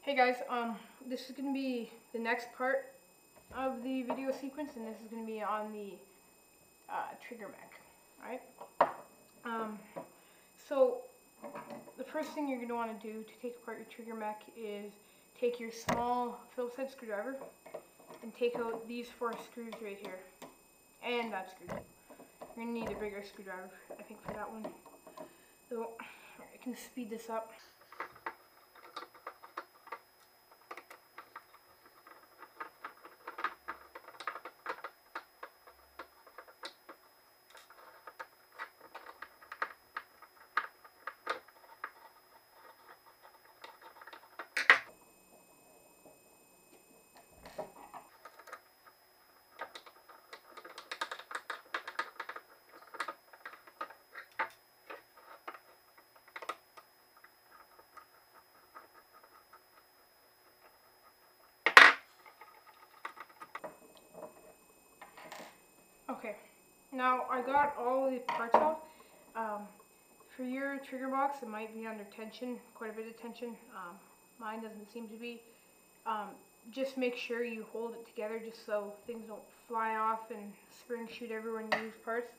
Hey guys, this is going to be the next part of the video sequence, and this is going to be on the trigger mech, alright? So, the first thing you're going to want to do to take apart your trigger mech is take your small Phillips head screwdriver and take out these 4 screws right here, and that screw. You're going to need a bigger screwdriver, I think, for that one. So, I can speed this up. Okay, now I got all the parts off. For your trigger box, it might be under tension, quite a bit of tension. Mine doesn't seem to be. Just make sure you hold it together just so things don't fly off and springs shoot everywhere when you use parts.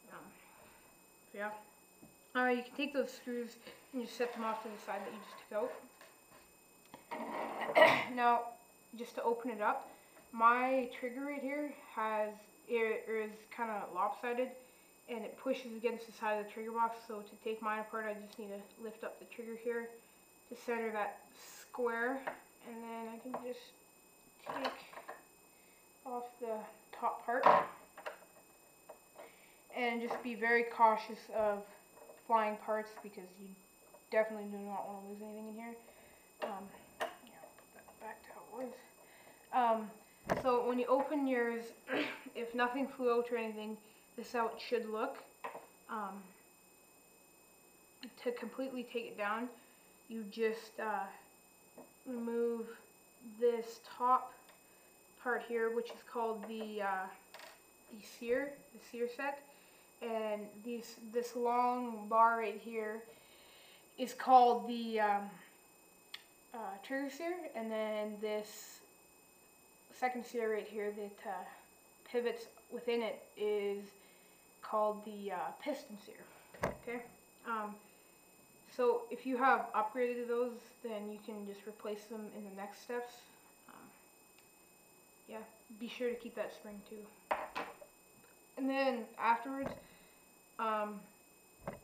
So yeah. You can take those screws and just set them off to the side that you just took out. Now, just to open it up, my trigger right here is kind of lopsided and it pushes against the side of the trigger box. So to take mine apart, I just need to lift up the trigger here to center that square, and then I can just take off the top part and just be very cautious of flying parts because you definitely do not want to lose anything in here. Yeah, I'll put that back to how it was. So when you open yours, if nothing flew out or anything, this is how it should look. To completely take it down, you just remove this top part here, which is called the sear set, and this long bar right here is called the trigger sear, and then this second sear right here that pivots within it is called the piston sear. Okay. So if you have upgraded those, then you can just replace them in the next steps. Yeah, be sure to keep that spring too. And then afterwards,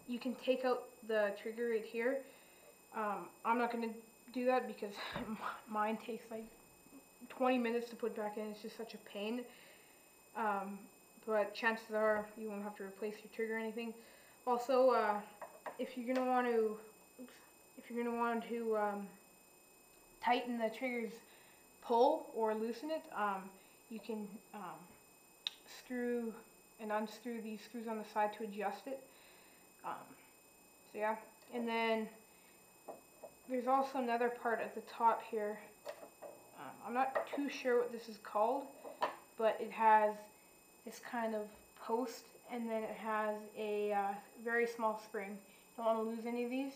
you can take out the trigger right here. I'm not going to do that because mine takes like 20 minutes to put back in. It's just such a pain. But chances are you won't have to replace your trigger or anything. Also, if you're gonna want to tighten the trigger's pull or loosen it, you can screw and unscrew these screws on the side to adjust it. So yeah, and then there's also another part at the top here. I'm not too sure what this is called, but it has this kind of post, and then it has a very small spring. You don't want to lose any of these,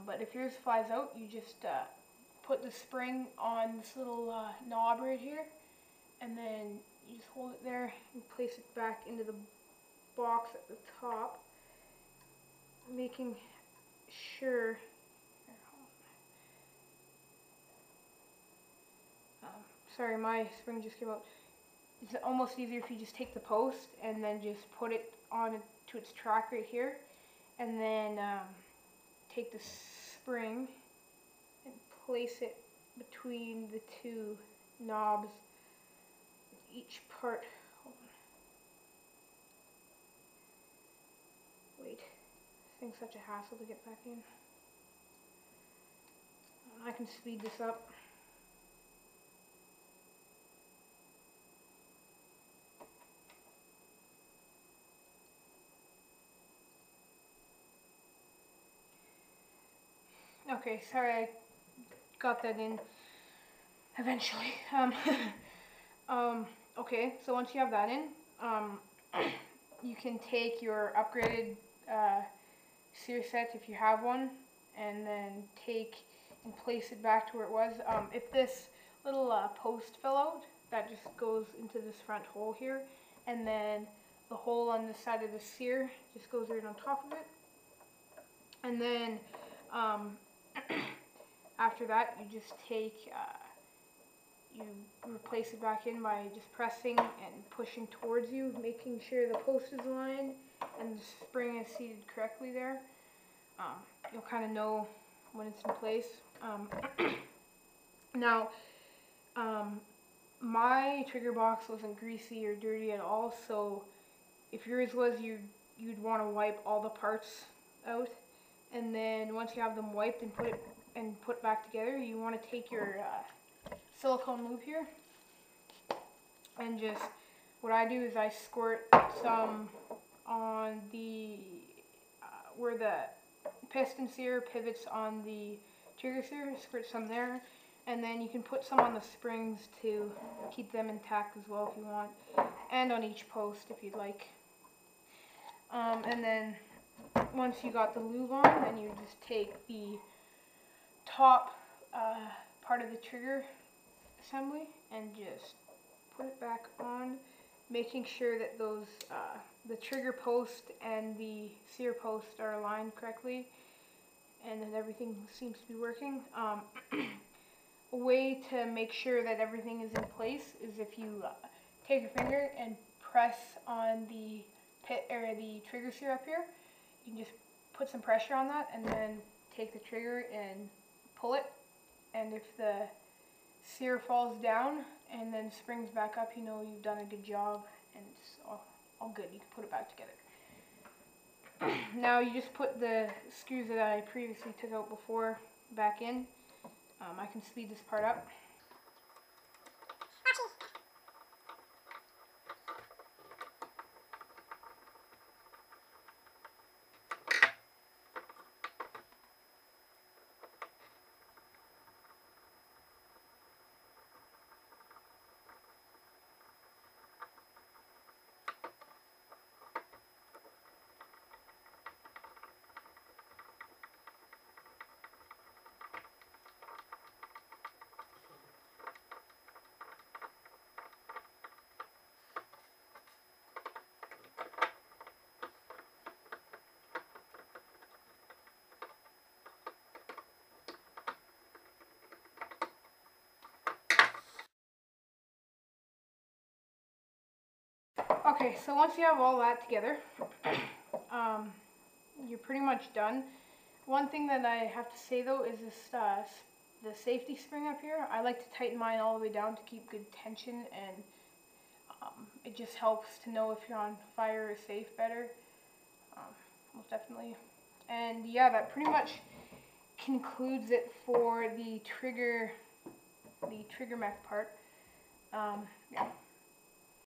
but if yours flies out, you just put the spring on this little knob right here, and then you just hold it there and place it back into the box at the top, making sure. Sorry, my spring just came out. It's almost easier if you just take the post and then just put it on to its track right here, and then take the spring and place it between the 2 knobs. Each part. Hold on. Wait, this thing's such a hassle to get back in. I can speed this up. Okay, sorry, I got that in eventually. Okay, so once you have that in, you can take your upgraded sear set if you have one, and then take and place it back to where it was. If this little post fell out, that just goes into this front hole here, and then the hole on the side of the sear just goes right on top of it. And then after that, you just take, you replace it back in by just pressing and pushing towards you, making sure the post is aligned and the spring is seated correctly there. You'll kind of know when it's in place. Now, my trigger box wasn't greasy or dirty at all, so if yours was, you'd want to wipe all the parts out, and then once you have them wiped and put back together, you want to take your silicone lube here, and just what I do is I squirt some on the where the piston sear pivots on the trigger sear, squirt some there, and then you can put some on the springs to keep them intact as well if you want, and on each post if you'd like. And then once you got the lube on, then you just take the top part of the trigger assembly and just put it back on, making sure that those the trigger post and the sear post are aligned correctly and that everything seems to be working. A way to make sure that everything is in place is if you take your finger and press on the the trigger sear up here. You can just put some pressure on that and then take the trigger and pull it, and if the sear falls down and then springs back up, you know you've done a good job and it's all good. You can put it back together. Now you just put the screws that I previously took out before back in. I can speed this part up. Okay, so once you have all that together, you're pretty much done. One thing that I have to say though is this, the safety spring up here, I like to tighten mine all the way down to keep good tension, and it just helps to know if you're on fire or safe better, most definitely. And yeah, that pretty much concludes it for the trigger Mech part. Yeah.